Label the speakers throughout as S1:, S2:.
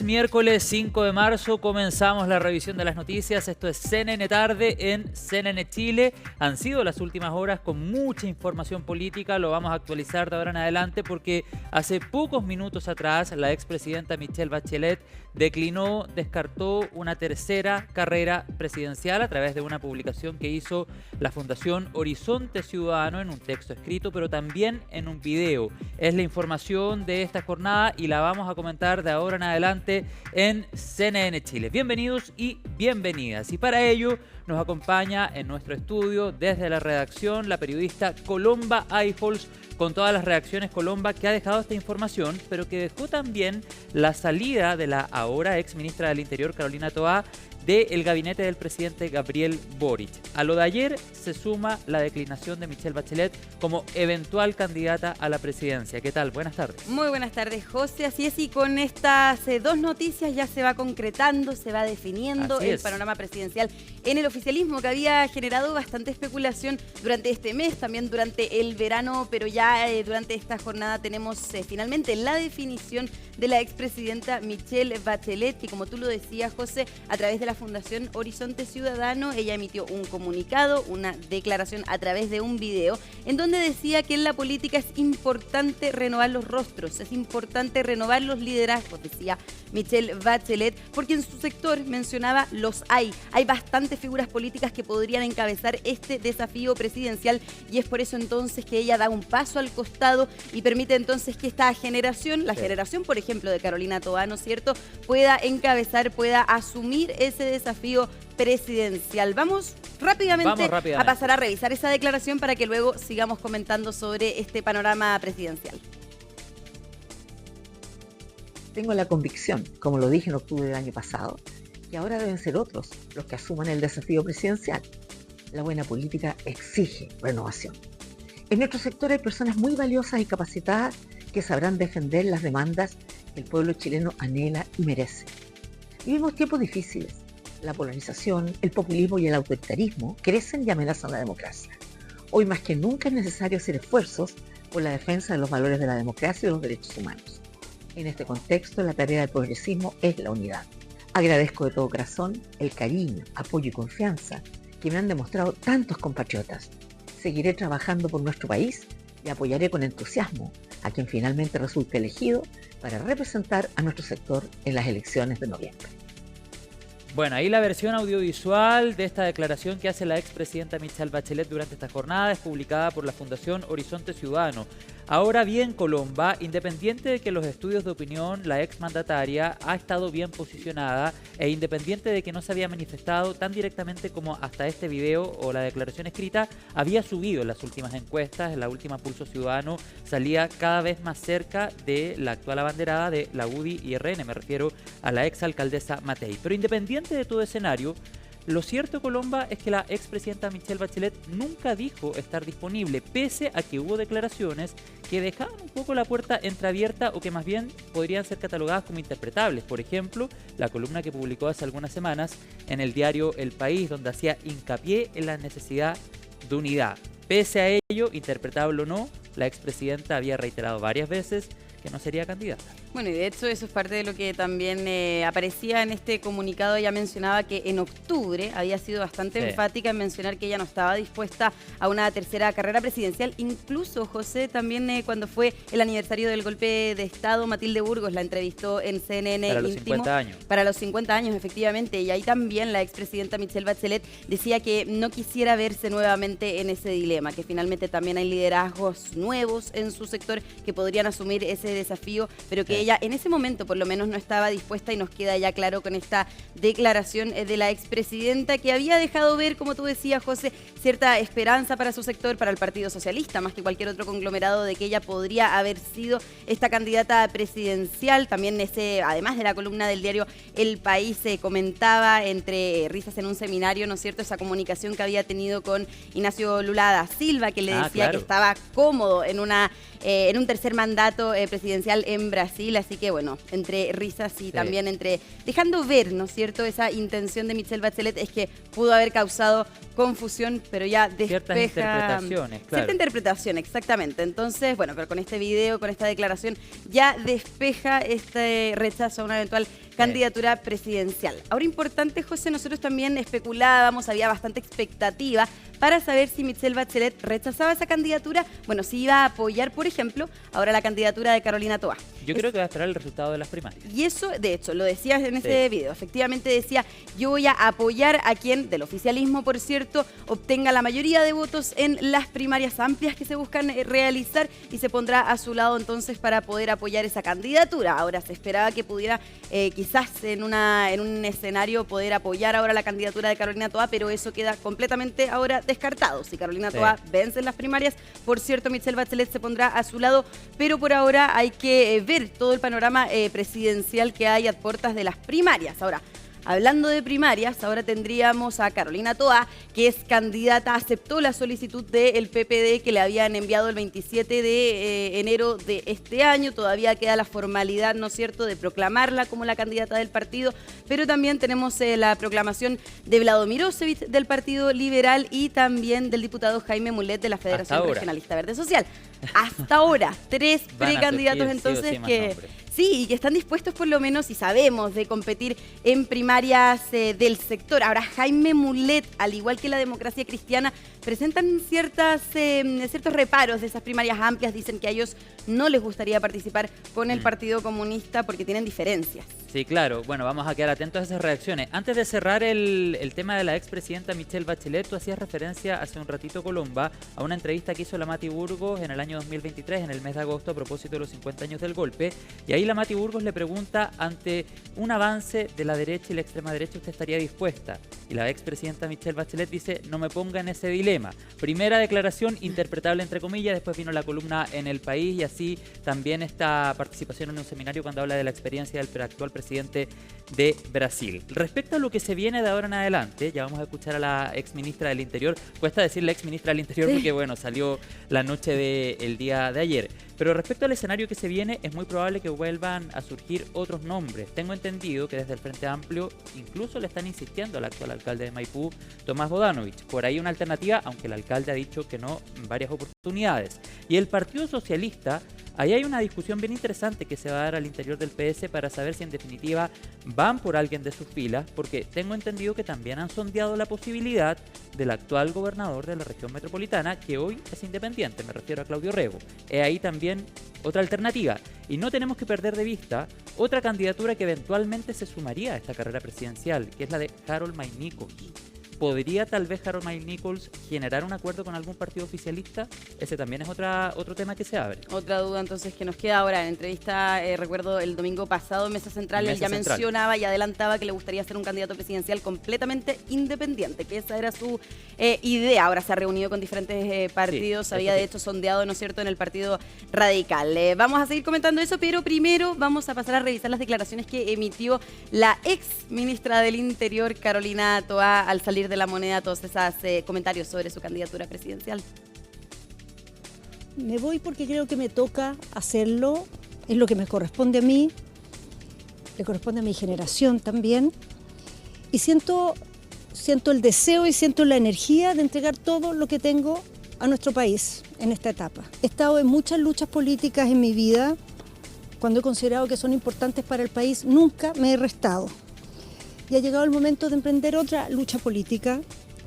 S1: Miércoles 5 de marzo comenzamos la revisión de las noticias. Esto es CNN Tarde en CNN Chile. Han sido las últimas horas con mucha información política. Lo vamos a actualizar de ahora en adelante porque hace pocos minutos atrás la expresidenta Michelle Bachelet descartó una tercera carrera presidencial a través de una publicación que hizo la Fundación Horizonte Ciudadano en un texto escrito, pero también en un video. Es la información de esta jornada y la vamos a comentar de ahora en adelante en CNN Chile. Bienvenidos y bienvenidas. Y para ello nos acompaña en nuestro estudio desde la redacción la periodista Colomba Eiffels, con todas las reacciones, Colomba, que ha dejado esta información, pero que dejó también la salida de la ahora ex ministra del Interior, Carolina Toá, del gabinete del presidente Gabriel Boric. A lo de ayer se suma la declinación de Michelle Bachelet como eventual candidata a la presidencia. ¿Qué tal? Buenas tardes.
S2: Muy buenas tardes, José. Así es, y con estas dos noticias ya se va concretando, se va definiendo el panorama presidencial en el oficialismo, que había generado bastante especulación durante este mes, también durante el verano, pero ya durante esta jornada tenemos finalmente la definición de la expresidenta Michelle Bachelet, que como tú lo decías, José, a través de la Fundación Horizonte Ciudadano, ella emitió un comunicado, una declaración a través de un video, en donde decía que en la política es importante renovar los rostros, es importante renovar los liderazgos, decía Michelle Bachelet, porque en su sector, mencionaba, los hay bastantes figuras políticas que podrían encabezar este desafío presidencial, y es por eso entonces que ella da un paso al costado y permite entonces que esta generación, la generación, por ejemplo, de Carolina Toá, ¿no es cierto?, pueda encabezar, pueda asumir ese desafío presidencial. Vamos rápidamente a pasar a revisar esa declaración para que luego sigamos comentando sobre este panorama presidencial.
S3: Tengo la convicción, como lo dije en octubre del año pasado, que ahora deben ser otros los que asuman el desafío presidencial. La buena política exige renovación. En nuestro sector hay personas muy valiosas y capacitadas que sabrán defender las demandas que el pueblo chileno anhela y merece. Vivimos tiempos difíciles. La polarización, el populismo y el autoritarismo crecen y amenazan la democracia. Hoy más que nunca es necesario hacer esfuerzos por la defensa de los valores de la democracia y de los derechos humanos. En este contexto, la tarea del progresismo es la unidad. Agradezco de todo corazón el cariño, apoyo y confianza que me han demostrado tantos compatriotas. Seguiré trabajando por nuestro país y apoyaré con entusiasmo a quien finalmente resulte elegido para representar a nuestro sector en las elecciones de noviembre.
S1: Bueno, ahí la versión audiovisual de esta declaración que hace la expresidenta Michelle Bachelet durante esta jornada es publicada por la Fundación Horizonte Ciudadano. Ahora bien, Colomba, independiente de que los estudios de opinión, la exmandataria ha estado bien posicionada e independiente de que no se había manifestado tan directamente como hasta este video o la declaración escrita, había subido en las últimas encuestas, en la última Pulso Ciudadano, salía cada vez más cerca de la actual abanderada de la UDI y RN, me refiero a la exalcaldesa Matei. Pero independiente de todo escenario, lo cierto, Colomba, es que la expresidenta Michelle Bachelet nunca dijo estar disponible, pese a que hubo declaraciones que dejaban un poco la puerta entreabierta o que más bien podrían ser catalogadas como interpretables. Por ejemplo, la columna que publicó hace algunas semanas en el diario El País, donde hacía hincapié en la necesidad de unidad. Pese a ello, interpretable o no, la expresidenta había reiterado varias veces que no sería candidata.
S2: Bueno, y de hecho eso es parte de lo que también aparecía en este comunicado. Ella mencionaba que en octubre había sido bastante enfática en mencionar que ella no estaba dispuesta a una tercera carrera presidencial. Incluso, José, también cuando fue el aniversario del golpe de Estado, Matilde Burgos la entrevistó en CNN
S1: para los 50 años.
S2: Para los 50 años, efectivamente. Y ahí también la expresidenta Michelle Bachelet decía que no quisiera verse nuevamente en ese dilema, que finalmente también hay liderazgos nuevos en su sector que podrían asumir ese desafío, pero que ella en ese momento por lo menos no estaba dispuesta, y nos queda ya claro con esta declaración de la expresidenta, que había dejado ver, como tú decías, José, cierta esperanza para su sector, para el Partido Socialista, más que cualquier otro conglomerado, de que ella podría haber sido esta candidata presidencial. También además de la columna del diario El País, se comentaba entre risas en un seminario, ¿no es cierto?, esa comunicación que había tenido con Ignacio Lula da Silva, que le decía que estaba cómodo en una en un tercer mandato presidencial en Brasil. Así que bueno, entre risas y también entre dejando ver, ¿no es cierto?, esa intención de Michelle Bachelet es que pudo haber causado confusión, pero ya despeja...
S1: Ciertas interpretaciones, claro.
S2: Cierta interpretación, exactamente. Entonces, bueno, pero con este video, con esta declaración, ya despeja este rechazo a una eventual candidatura presidencial. Ahora, importante, José, nosotros también especulábamos, había bastante expectativa para saber si Michelle Bachelet rechazaba esa candidatura, bueno, si iba a apoyar, por ejemplo, ahora la candidatura de Carolina Toá.
S1: Yo creo que va a esperar el resultado de las primarias.
S2: Y eso, de hecho, lo decías en ese video. Efectivamente decía, yo voy a apoyar a quien, del oficialismo, por cierto, obtenga la mayoría de votos en las primarias amplias que se buscan realizar y se pondrá a su lado entonces para poder apoyar esa candidatura. Ahora se esperaba que pudiera quizás en un escenario poder apoyar ahora la candidatura de Carolina Toá, pero eso queda completamente ahora descartado. Si Carolina Toá vence en las primarias, por cierto, Michelle Bachelet se pondrá a su lado, pero por ahora hay que ver todo el panorama presidencial que hay a puertas de las primarias. Ahora, hablando de primarias, ahora tendríamos a Carolina Toá, que es candidata, aceptó la solicitud del PPD que le habían enviado el 27 de enero de este año. Todavía queda la formalidad, ¿no es cierto?, de proclamarla como la candidata del partido, pero también tenemos la proclamación de Vlado Mirosevic del Partido Liberal y también del diputado Jaime Mulet de la Federación Regionalista Verde Social. Hasta ahora, 3 precandidatos entonces sí, y que están dispuestos por lo menos, y sabemos, de competir en primarias del sector. Ahora, Jaime Mulet, al igual que la Democracia Cristiana, presentan ciertos reparos de esas primarias amplias. Dicen que a ellos no les gustaría participar con el Partido Comunista porque tienen diferencias.
S1: Sí, claro. Bueno, vamos a quedar atentos a esas reacciones. Antes de cerrar el tema de la expresidenta Michelle Bachelet, tú hacías referencia hace un ratito, Colomba, a una entrevista que hizo la Mati Burgos en el año 2023, en el mes de agosto, a propósito de los 50 años del golpe. Y ahí la Mati Burgos le pregunta, ante un avance de la derecha y la extrema derecha, ¿usted estaría dispuesta? Y la expresidenta Michelle Bachelet dice, no me ponga en ese dilema. Primera declaración interpretable entre comillas, después vino la columna en El País y así también esta participación en un seminario cuando habla de la experiencia del actual presidente de Brasil. Respecto a lo que se viene de ahora en adelante, ya vamos a escuchar a la exministra del Interior. Cuesta decir la exministra del Interior porque, bueno, salió la noche del día de ayer. Pero respecto al escenario que se viene, es muy probable que vuelvan a surgir otros nombres. Tengo entendido que desde el Frente Amplio incluso le están insistiendo al actual alcalde de Maipú, Tomás Bodanovich. Por ahí una alternativa, aunque el alcalde ha dicho que no en varias oportunidades. Y el Partido Socialista, ahí hay una discusión bien interesante que se va a dar al interior del PS para saber si en definitiva van por alguien de sus filas, porque tengo entendido que también han sondeado la posibilidad del actual gobernador de la región metropolitana, que hoy es independiente, me refiero a Claudio Rego. Ahí también otra alternativa. Y no tenemos que perder de vista otra candidatura que eventualmente se sumaría a esta carrera presidencial, que es la de Harold May Nichols. ¿Podría tal vez Harold May Nichols generar un acuerdo con algún partido oficialista? Ese también es otro tema que se abre.
S2: Otra duda entonces que nos queda ahora. En entrevista, recuerdo el domingo pasado en Mesa Central, él ya mencionaba y adelantaba que le gustaría ser un candidato presidencial completamente independiente, que esa era su idea. Ahora se ha reunido con diferentes partidos, había de hecho sondeado, ¿no es cierto?, en el Partido Radical. Vamos a seguir comentando eso, pero primero vamos a pasar a revisar las declaraciones que emitió la ex ministra del Interior, Carolina Toá, al salir de La Moneda, todos esos comentarios sobre su candidatura presidencial.
S4: Me voy porque creo que me toca hacerlo, es lo que me corresponde a mí, le corresponde a mi generación también, y siento el deseo y siento la energía de entregar todo lo que tengo a nuestro país en esta etapa. He estado en muchas luchas políticas en mi vida, cuando he considerado que son importantes para el país, nunca me he restado. Y ha llegado el momento de emprender otra lucha política,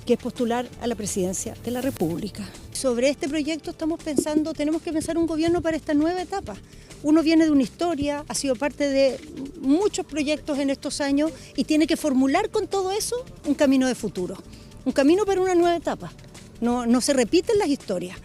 S4: que es postular a la presidencia de la República. Sobre este proyecto tenemos que pensar un gobierno para esta nueva etapa. Uno viene de una historia, ha sido parte de muchos proyectos en estos años y tiene que formular con todo eso un camino de futuro, un camino para una nueva etapa. No se repiten las historias.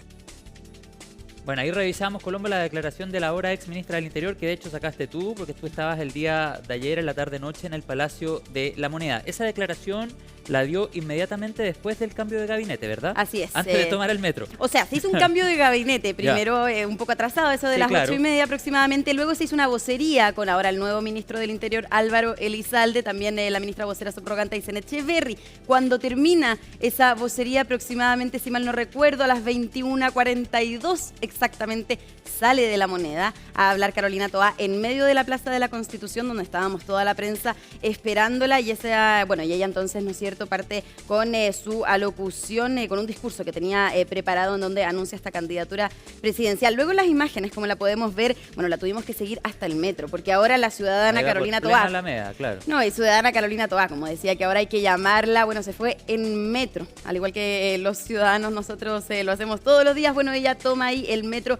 S1: Bueno, ahí revisamos, Colombo, la declaración de la ahora ex ministra del Interior, que de hecho sacaste tú, porque tú estabas el día de ayer, en la tarde-noche, en el Palacio de La Moneda. Esa declaración la dio inmediatamente después del cambio de gabinete, ¿verdad?
S2: Así es.
S1: Antes de tomar el metro.
S2: O sea, se hizo un cambio de gabinete, primero un poco atrasado, eso de las 8:30 aproximadamente, luego se hizo una vocería con ahora el nuevo ministro del Interior, Álvaro Elizalde, también la ministra vocera subrogante, Aysén Echeverry. Cuando termina esa vocería aproximadamente, si mal no recuerdo, a las 21:42 exactamente, sale de La Moneda a hablar Carolina Toá en medio de la Plaza de la Constitución, donde estábamos toda la prensa esperándola, y ella entonces, ¿no es cierto?, parte con su alocución, con un discurso que tenía preparado en donde anuncia esta candidatura presidencial. Luego las imágenes, como la podemos ver, la tuvimos que seguir hasta el metro, porque ahora la ciudadana Carolina Toá...
S1: Alameda, claro.
S2: No, y ciudadana Carolina Toá, como decía, que ahora hay que llamarla, se fue en metro, al igual que los ciudadanos nosotros lo hacemos todos los días. Ella toma ahí el metro,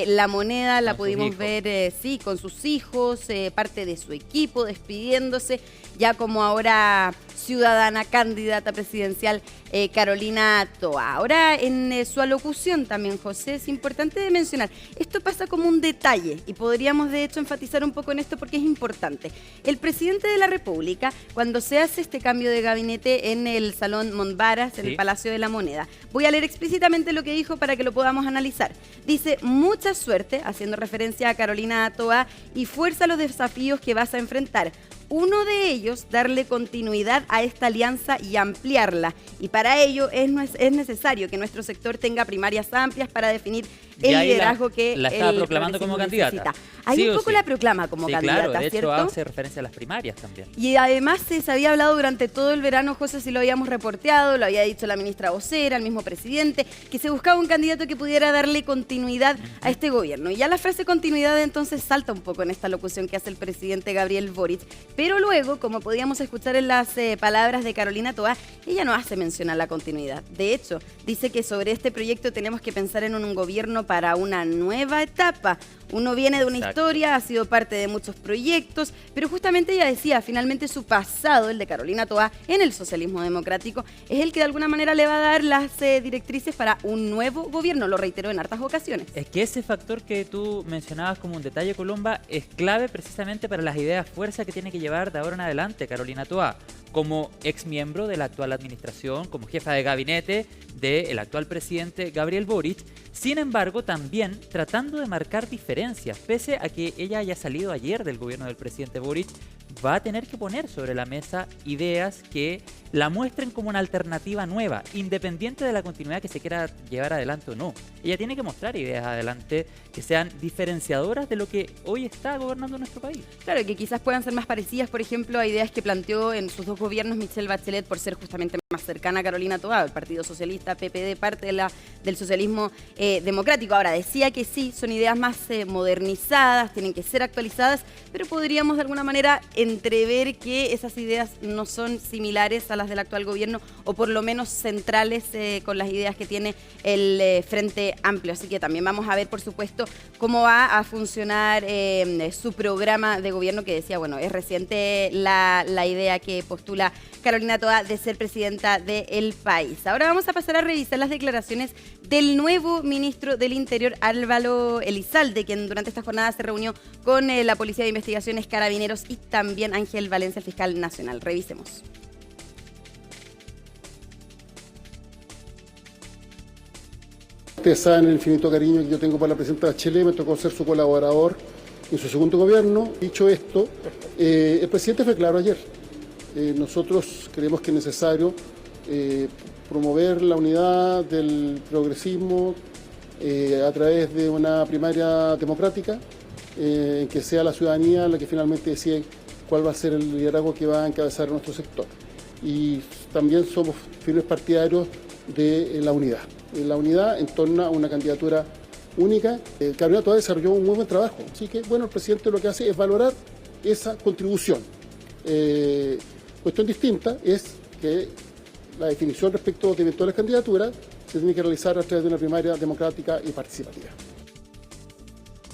S2: La Moneda, la pudimos ver, sí, con sus hijos, parte de su equipo, despidiéndose, ya como ahora ciudadana candidata presidencial Carolina Toá. Ahora en su alocución también, José, es importante de mencionar, esto pasa como un detalle y podríamos de hecho enfatizar un poco en esto porque es importante. El presidente de la República, cuando se hace este cambio de gabinete en el Salón Montbaras, en el Palacio de la Moneda, voy a leer explícitamente lo que dijo para que lo podamos analizar. Dice: mucha suerte, haciendo referencia a Carolina Toá, y fuerza a los desafíos que vas a enfrentar. Uno de ellos, darle continuidad a esta alianza y ampliarla. Y para ello es necesario que nuestro sector tenga primarias amplias para definir el liderazgo que
S1: la estaba proclamando como candidata.
S2: Ahí un poco la proclama como candidata,
S1: claro, de
S2: ¿cierto?
S1: hecho hace referencia a las primarias también.
S2: Y además se había hablado durante todo el verano, José, si lo habíamos reporteado, lo había dicho la ministra vocera, el mismo presidente, que se buscaba un candidato que pudiera darle continuidad a este gobierno. Y ya la frase continuidad entonces salta un poco en esta locución que hace el presidente Gabriel Boric. Pero luego, como podíamos escuchar en las palabras de Carolina Toá, ella no hace mención a la continuidad. De hecho, dice que sobre este proyecto tenemos que pensar en un gobierno para una nueva etapa. Uno viene de una historia, ha sido parte de muchos proyectos, pero justamente ella decía, finalmente su pasado, el de Carolina Toá, en el socialismo democrático, es el que de alguna manera le va a dar las directrices para un nuevo gobierno, lo reiteró en hartas ocasiones.
S1: Es que ese factor que tú mencionabas como un detalle, Colomba, es clave precisamente para las ideas fuerza que tiene que llevar de ahora en adelante Carolina Toá, como ex miembro de la actual administración, como jefa de gabinete del actual presidente Gabriel Boric. Sin embargo, también tratando de marcar diferencias, pese a que ella haya salido ayer del gobierno del presidente Boric, va a tener que poner sobre la mesa ideas que la muestren como una alternativa nueva, independiente de la continuidad que se quiera llevar adelante o no. Ella tiene que mostrar ideas adelante que sean diferenciadoras de lo que hoy está gobernando nuestro país.
S2: Claro, que quizás puedan ser más parecidas, por ejemplo, a ideas que planteó en sus dos gobiernos Michelle Bachelet, por ser justamente más cercana a Carolina Toá, el Partido Socialista, PPD, parte del socialismo democrático. Ahora, decía que sí, son ideas más modernizadas, tienen que ser actualizadas, pero podríamos de alguna manera entrever que esas ideas no son similares a las del actual gobierno, o por lo menos centrales con las ideas que tiene el Frente Amplio. Así que también vamos a ver, por supuesto, cómo va a funcionar su programa de gobierno, que decía, es reciente la idea que postula Carolina Toá de ser presidenta del país. Ahora vamos a pasar a revisar las declaraciones del nuevo ministro del Interior, Álvaro Elizalde, quien durante esta jornada se reunió con la Policía de Investigaciones, Carabineros y también Ángel Valencia, el fiscal nacional. Revisemos.
S5: Ustedes saben el infinito cariño que yo tengo para la presidenta Bachelet, me tocó ser su colaborador en su segundo gobierno. Dicho esto, el presidente fue claro ayer. Nosotros creemos que es necesario promover la unidad del progresismo a través de una primaria democrática, que sea la ciudadanía la que finalmente decide cuál va a ser el liderazgo que va a encabezar nuestro sector. Y también somos firmes partidarios de la unidad en torno a una candidatura única. Carolina Toá desarrolló un muy buen trabajo, así que el presidente lo que hace es valorar esa contribución. Cuestión distinta es que la definición respecto de eventuales candidaturas se tiene que realizar a través de una primaria democrática y participativa.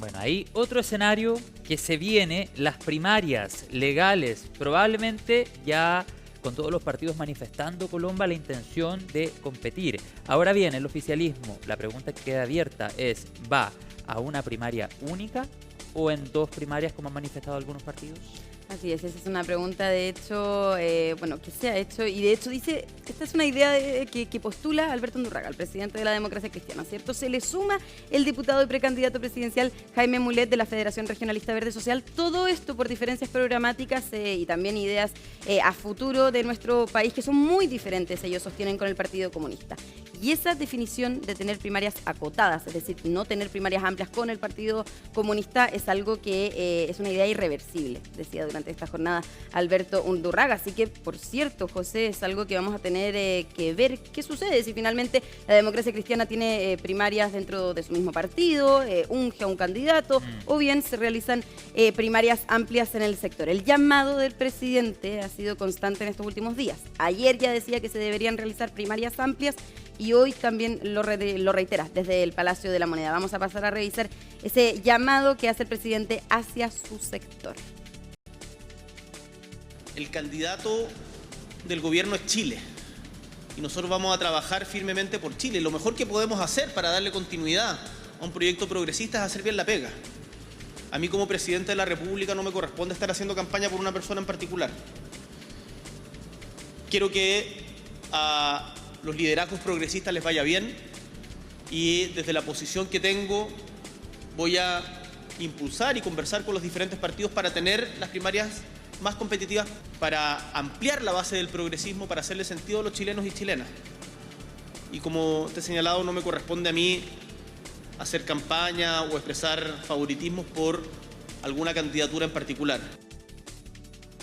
S1: Bueno, ahí otro escenario que se viene, las primarias legales, probablemente ya con todos los partidos manifestando, Colomba, la intención de competir. Ahora bien, el oficialismo, la pregunta que queda abierta es, ¿va a una primaria única o en dos primarias como han manifestado algunos partidos?
S2: Así es, esa es una pregunta, de hecho, que se ha hecho, y de hecho dice, esta es una idea que postula Alberto Undurraga, el presidente de la Democracia Cristiana, ¿cierto? Se le suma el diputado y precandidato presidencial Jaime Mulet de la Federación Regionalista Verde Social, todo esto por diferencias programáticas y también ideas a futuro de nuestro país que son muy diferentes, ellos sostienen, con el Partido Comunista. Y esa definición de tener primarias acotadas, es decir, no tener primarias amplias con el Partido Comunista, es algo que es una idea irreversible, decía durante esta jornada Alberto Undurraga. Así que, por cierto, José, es algo que vamos a tener que ver qué sucede si finalmente la Democracia Cristiana tiene primarias dentro de su mismo partido, unge a un candidato, o bien se realizan primarias amplias en el sector. El llamado del presidente ha sido constante en estos últimos días. Ayer ya decía que se deberían realizar primarias amplias, y hoy también lo reitera desde el Palacio de la Moneda. Vamos a pasar a revisar ese llamado que hace el presidente hacia su sector.
S6: El candidato del gobierno es Chile y nosotros vamos a trabajar firmemente por Chile. Lo mejor que podemos hacer para darle continuidad a un proyecto progresista es hacer bien la pega. A mí, como presidente de la República, no me corresponde estar haciendo campaña por una persona en particular. Quiero que a los liderazgos progresistas les vaya bien, y desde la posición que tengo voy a impulsar y conversar con los diferentes partidos para tener las primarias más competitivas, para ampliar la base del progresismo, para hacerle sentido a los chilenos y chilenas. Y como te he señalado, no me corresponde a mí hacer campaña o expresar favoritismos por alguna candidatura en particular.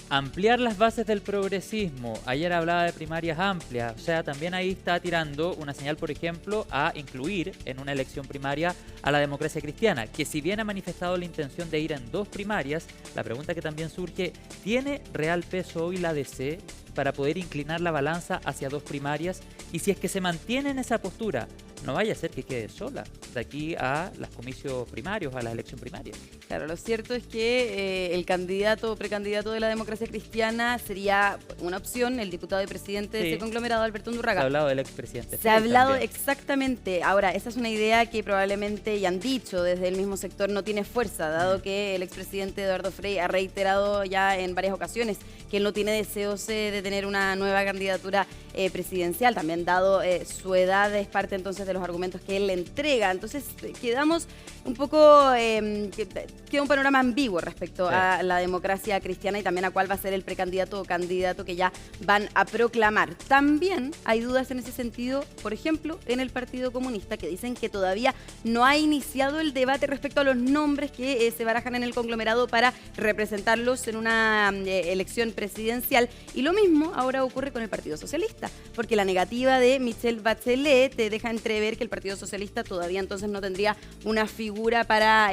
S1: Ampliar las bases del progresismo. Ayer hablaba de primarias amplias, o sea, también ahí está tirando una señal, por ejemplo, a incluir en una elección primaria a la Democracia Cristiana, que si bien ha manifestado la intención de ir en 2 primarias, la pregunta que también surge, ¿tiene real peso hoy la DC para poder inclinar la balanza hacia 2 primarias? Y si es que se mantiene en esa postura, no vaya a ser que quede sola de aquí a los comicios primarios, a la elección primaria.
S2: Claro, lo cierto es que el candidato o precandidato de la Democracia Cristiana sería una opción, el diputado y presidente de ese conglomerado, Alberto Undurraga.
S1: Se ha hablado del expresidente.
S2: Se ha hablado exactamente. Ahora, esa es una idea que probablemente, y han dicho desde el mismo sector, no tiene fuerza, dado que el expresidente Eduardo Frei ha reiterado ya en varias ocasiones que él no tiene deseos de tener una nueva candidatura presidencial. También dado su edad, es parte entonces de los argumentos que él le entrega. Entonces quedamos un poco, queda un panorama ambiguo respecto a la Democracia Cristiana y también a cuál va a ser el precandidato o candidato que ya van a proclamar. También hay dudas en ese sentido, por ejemplo, en el Partido Comunista, que dicen que todavía no ha iniciado el debate respecto a los nombres que se barajan en el conglomerado para representarlos en una elección presidencial. Y lo mismo ahora ocurre con el Partido Socialista, porque la negativa de Michelle Bachelet te deja entrever que el Partido Socialista todavía entonces no tendría una figura para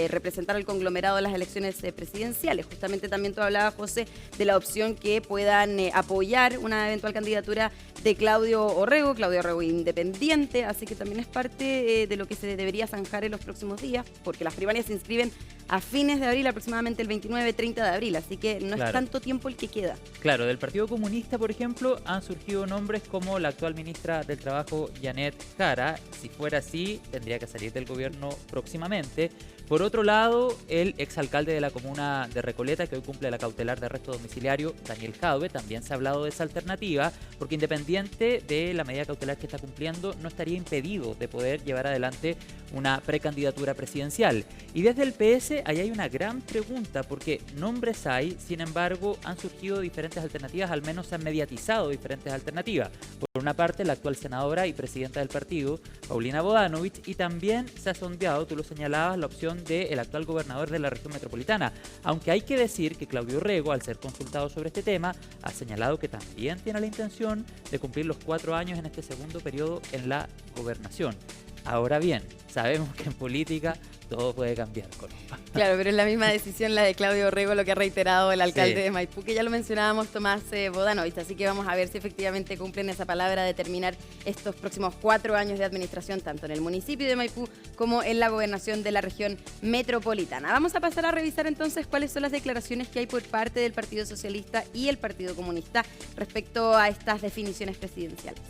S2: representar al conglomerado en las elecciones presidenciales. Justamente también tú hablabas, José, de la opción que puedan apoyar una eventual candidatura de Claudio Orrego independiente, así que también es parte de lo que se debería zanjar en los próximos días, porque las primarias se inscriben a fines de abril, aproximadamente el 29-30 de abril, así que no es tanto tiempo el que queda.
S1: Claro, del Partido Comunista, por ejemplo, han surgido nombres como la actual ministra del Trabajo, Janet Jara. Si fuera así, tendría que salir del gobierno próximamente. Por otro lado, el exalcalde de la comuna de Recoleta, que hoy cumple la cautelar de arresto domiciliario, Daniel Jadwe, también se ha hablado de esa alternativa, porque independiente de la medida cautelar que está cumpliendo, no estaría impedido de poder llevar adelante una precandidatura presidencial. Y desde el PS, ahí hay una gran pregunta, porque nombres hay, sin embargo, han surgido diferentes alternativas, al menos se han mediatizado diferentes alternativas. Por una parte, la actual senadora y presidenta del partido, Paulina Bodanovich, y también se ha sondeado, tú lo señalabas, la opción del actual gobernador de la región metropolitana. Aunque hay que decir que Claudio Orrego, al ser consultado sobre este tema, ha señalado que también tiene la intención de cumplir los 4 años en este segundo periodo en la gobernación. Ahora bien, sabemos que en política todo puede cambiar, Colomba.
S2: Claro, pero es la misma decisión la de Claudio Orrego, lo que ha reiterado el alcalde de Maipú, que ya lo mencionábamos, Tomás Bodanovich, así que vamos a ver si efectivamente cumplen esa palabra de terminar estos próximos 4 años de administración, tanto en el municipio de Maipú como en la gobernación de la región metropolitana. Vamos a pasar a revisar entonces cuáles son las declaraciones que hay por parte del Partido Socialista y el Partido Comunista respecto a estas definiciones presidenciales.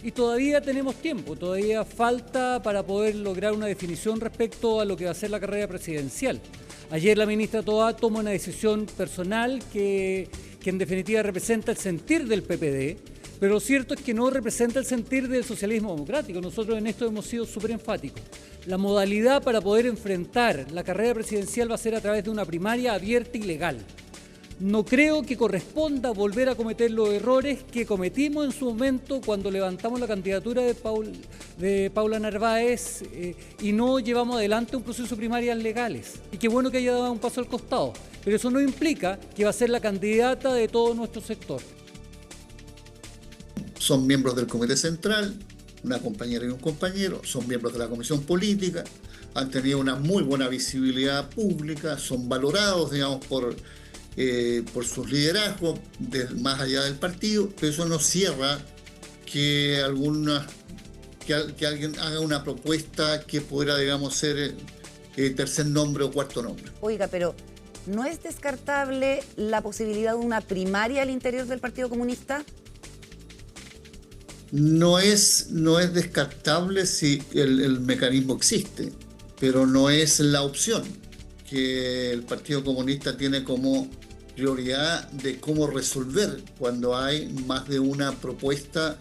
S7: Y todavía tenemos tiempo, todavía falta para poder lograr una definición respecto a lo que va a ser la carrera presidencial. Ayer la ministra Toá toma una decisión personal que en definitiva representa el sentir del PPD, pero lo cierto es que no representa el sentir del socialismo democrático. Nosotros en esto hemos sido súper enfáticos. La modalidad para poder enfrentar la carrera presidencial va a ser a través de una primaria abierta y legal. No creo que corresponda volver a cometer los errores que cometimos en su momento cuando levantamos la candidatura de Paula Narváez y no llevamos adelante un proceso de primarias legales. Y qué bueno que haya dado un paso al costado, pero eso no implica que va a ser la candidata de todo nuestro sector.
S8: Son miembros del Comité Central, una compañera y un compañero, son miembros de la Comisión Política, han tenido una muy buena visibilidad pública, son valorados, digamos, por sus liderazgos, más allá del partido, pero eso no cierra que alguien haga una propuesta que pudiera, digamos, ser tercer nombre o cuarto nombre.
S9: Oiga, pero ¿no es descartable la posibilidad de una primaria al interior del Partido Comunista?
S8: No es descartable si el mecanismo existe, pero no es la opción que el Partido Comunista tiene como prioridad de cómo resolver cuando hay más de una propuesta.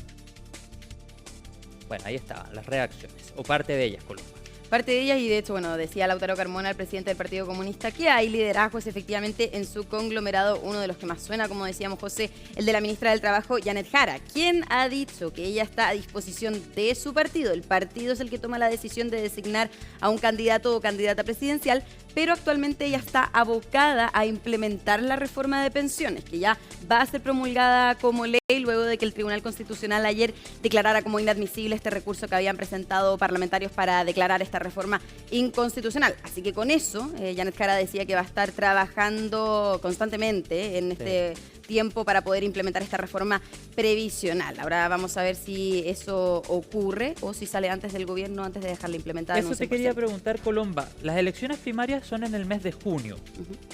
S1: Bueno, ahí estaban las reacciones, o parte de ellas, Colomba.
S2: Parte de ellas, y de hecho, bueno, decía Lautaro Carmona, el presidente del Partido Comunista, que hay liderazgos efectivamente en su conglomerado. Uno de los que más suena, como decíamos, José, el de la ministra del Trabajo, Janet Jara, quien ha dicho que ella está a disposición de su partido. El partido es el que toma la decisión de designar a un candidato o candidata presidencial, pero actualmente ella está abocada a implementar la reforma de pensiones, que ya va a ser promulgada como ley luego de que el Tribunal Constitucional ayer declarara como inadmisible este recurso que habían presentado parlamentarios para declarar esta reforma inconstitucional. Así que con eso, Janet Jara decía que va a estar trabajando constantemente en este tiempo para poder implementar esta reforma previsional. Ahora vamos a ver si eso ocurre o si sale antes del gobierno, antes de dejarla implementada.
S1: Eso te quería preguntar, Colomba. Las elecciones primarias son en el mes de junio,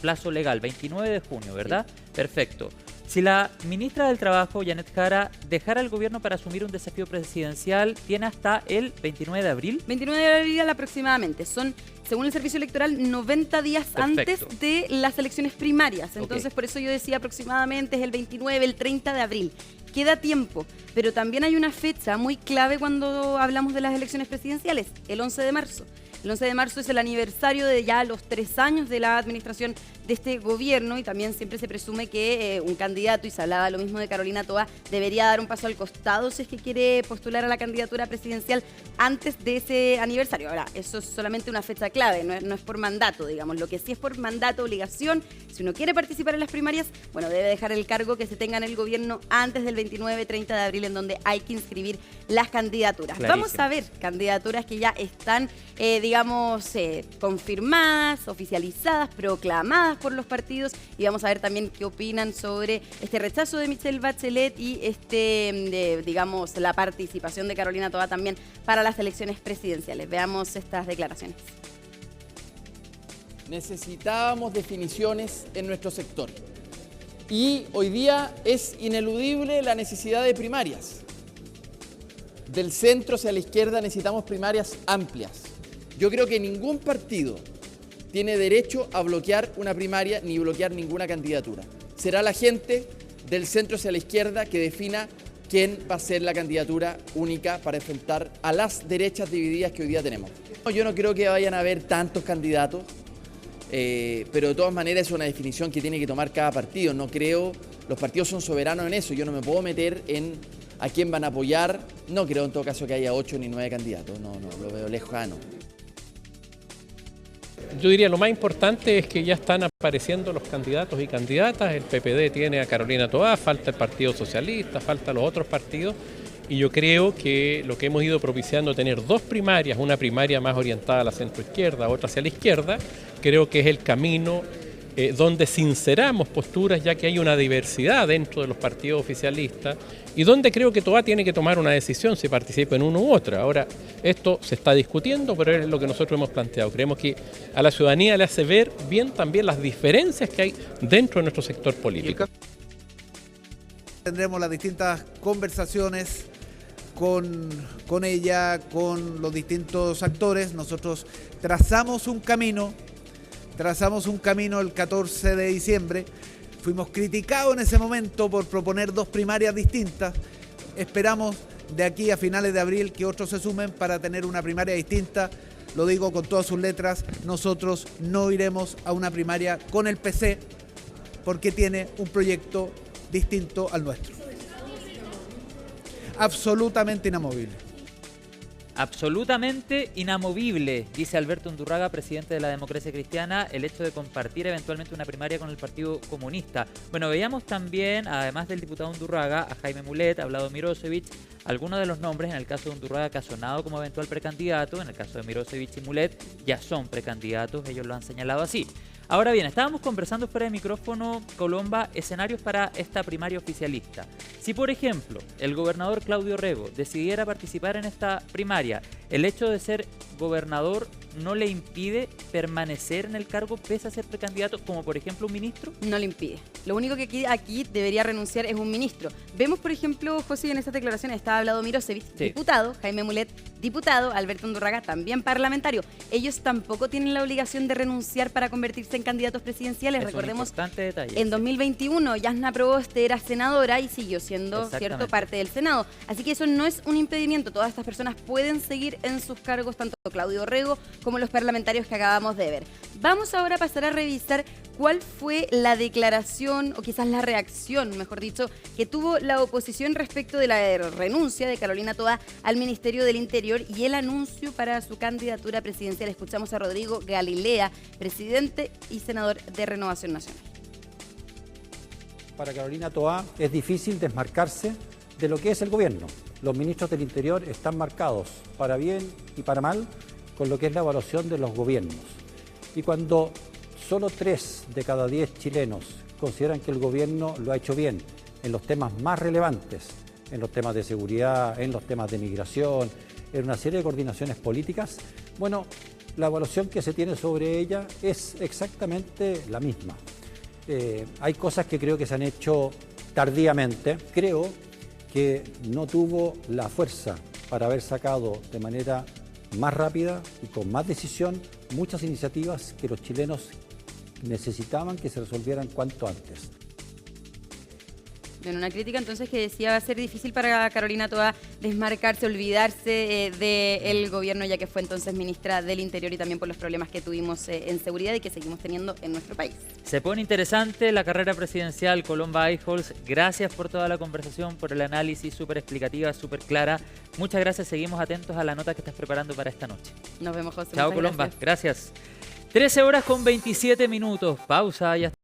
S1: plazo legal, 29 de junio, ¿verdad? Sí. Perfecto. Si la ministra del Trabajo, Janet Jara, dejara el gobierno para asumir un desafío presidencial, tiene hasta el 29 de abril.
S2: 29 de abril aproximadamente. Son, según el Servicio Electoral, 90 días antes de las elecciones primarias. Entonces, por eso yo decía aproximadamente es el 29, el 30 de abril. Queda tiempo, pero también hay una fecha muy clave cuando hablamos de las elecciones presidenciales, el 11 de marzo. El 11 de marzo es el aniversario de ya los 3 años de la administración de este gobierno y también siempre se presume que un candidato, y se hablaba lo mismo de Carolina Toá, debería dar un paso al costado si es que quiere postular a la candidatura presidencial antes de ese aniversario. Ahora, eso es solamente una fecha clave, no es por mandato, digamos. Lo que sí es por mandato, obligación, si uno quiere participar en las primarias, bueno, debe dejar el cargo que se tenga en el gobierno antes del 29-30 de abril, en donde hay que inscribir las candidaturas. Clarísimo. Vamos a ver candidaturas que ya están, confirmadas, oficializadas, proclamadas por los partidos, y vamos a ver también qué opinan sobre este rechazo de Michelle Bachelet y la participación de Carolina Toá también para las elecciones presidenciales. Veamos estas declaraciones.
S10: Necesitábamos definiciones en nuestro sector y hoy día es ineludible la necesidad de primarias. Del centro hacia la izquierda necesitamos primarias amplias. Yo creo que ningún partido tiene derecho a bloquear una primaria ni bloquear ninguna candidatura. Será la gente del centro hacia la izquierda que defina quién va a ser la candidatura única para enfrentar a las derechas divididas que hoy día tenemos. Yo no creo que vayan a haber tantos candidatos, pero de todas maneras es una definición que tiene que tomar cada partido. No creo, los partidos son soberanos en eso, yo no me puedo meter en a quién van a apoyar. No creo en todo caso que haya 8 ni 9 candidatos, no, lo veo lejano.
S11: Yo diría lo más importante es que ya están apareciendo los candidatos y candidatas. El PPD tiene a Carolina Toá, falta el Partido Socialista, falta los otros partidos. Y yo creo que lo que hemos ido propiciando, tener 2 primarias, una primaria más orientada a la centroizquierda, otra hacia la izquierda, creo que es el camino donde sinceramos posturas, ya que hay una diversidad dentro de los partidos oficialistas y donde creo que Toá tiene que tomar una decisión si participa en uno u otra. Ahora, esto se está discutiendo, pero es lo que nosotros hemos planteado. Creemos que a la ciudadanía le hace ver bien también las diferencias que hay dentro de nuestro sector político.
S12: Tendremos las distintas conversaciones con ella, con los distintos actores. Nosotros trazamos un camino trazamos un camino el 14 de diciembre. Fuimos criticados en ese momento por proponer 2 primarias distintas. Esperamos de aquí a finales de abril que otros se sumen para tener una primaria distinta. Lo digo con todas sus letras, nosotros no iremos a una primaria con el PC porque tiene un proyecto distinto al nuestro. Absolutamente inamovible.
S1: Absolutamente inamovible, dice Alberto Undurraga, presidente de la Democracia Cristiana, el hecho de compartir eventualmente una primaria con el Partido Comunista. Bueno, veíamos también, además del diputado Undurraga, a Jaime Mulet, a Vlado Mirosevic, algunos de los nombres, en el caso de Undurraga, que ha sonado como eventual precandidato, en el caso de Mirosevic y Mulet, ya son precandidatos, ellos lo han señalado así. Ahora bien, estábamos conversando fuera de micrófono, Colomba, escenarios para esta primaria oficialista. Si, por ejemplo, el gobernador Claudio Rego decidiera participar en esta primaria, el hecho de ser gobernador no le impide permanecer en el cargo pese a ser precandidato, como por ejemplo un ministro.
S2: No le impide. Lo único que aquí debería renunciar es un ministro. Vemos, por ejemplo, José, en estas declaraciones estaba Vlado Mirosevic, diputado, Jaime Mulet, diputado, Alberto Undurraga, también parlamentario. Ellos tampoco tienen la obligación de renunciar para convertirse en candidatos presidenciales. Recordemos, en 2021 Yasna Proboste era senadora y siguió siendo parte del Senado. Así que eso no es un impedimento. Todas estas personas pueden seguir en sus cargos, tanto Claudio Rego como los parlamentarios que acabamos de ver. Vamos ahora a pasar a revisar cuál fue la declaración, o quizás la reacción, mejor dicho, que tuvo la oposición respecto de la renuncia de Carolina Toá al Ministerio del Interior y el anuncio para su candidatura presidencial. Escuchamos a Rodrigo Galilea, presidente y senador de Renovación Nacional.
S13: Para Carolina Toá es difícil desmarcarse de lo que es el gobierno. Los ministros del Interior están marcados, para bien y para mal, con lo que es la evaluación de los gobiernos. Y cuando solo 3 de cada 10 chilenos consideran que el gobierno lo ha hecho bien en los temas más relevantes, en los temas de seguridad, en los temas de migración, en una serie de coordinaciones políticas, bueno, la evaluación que se tiene sobre ella es exactamente la misma. Hay cosas que creo que se han hecho tardíamente. Creo que no tuvo la fuerza para haber sacado de manera más rápida y con más decisión muchas iniciativas que los chilenos necesitaban que se resolvieran cuanto antes.
S2: En una crítica entonces que decía va a ser difícil para Carolina Toá desmarcarse, olvidarse del gobierno, ya que fue entonces ministra del Interior y también por los problemas que tuvimos en seguridad y que seguimos teniendo en nuestro país.
S1: Se pone interesante la carrera presidencial, Colomba Eichholz. Gracias por toda la conversación, por el análisis, súper explicativa, súper clara. Muchas gracias, seguimos atentos a la nota que estás preparando para esta noche.
S2: Nos vemos, José.
S1: Chao, Colomba. Gracias. 13 horas con 27 minutos. Pausa, ya.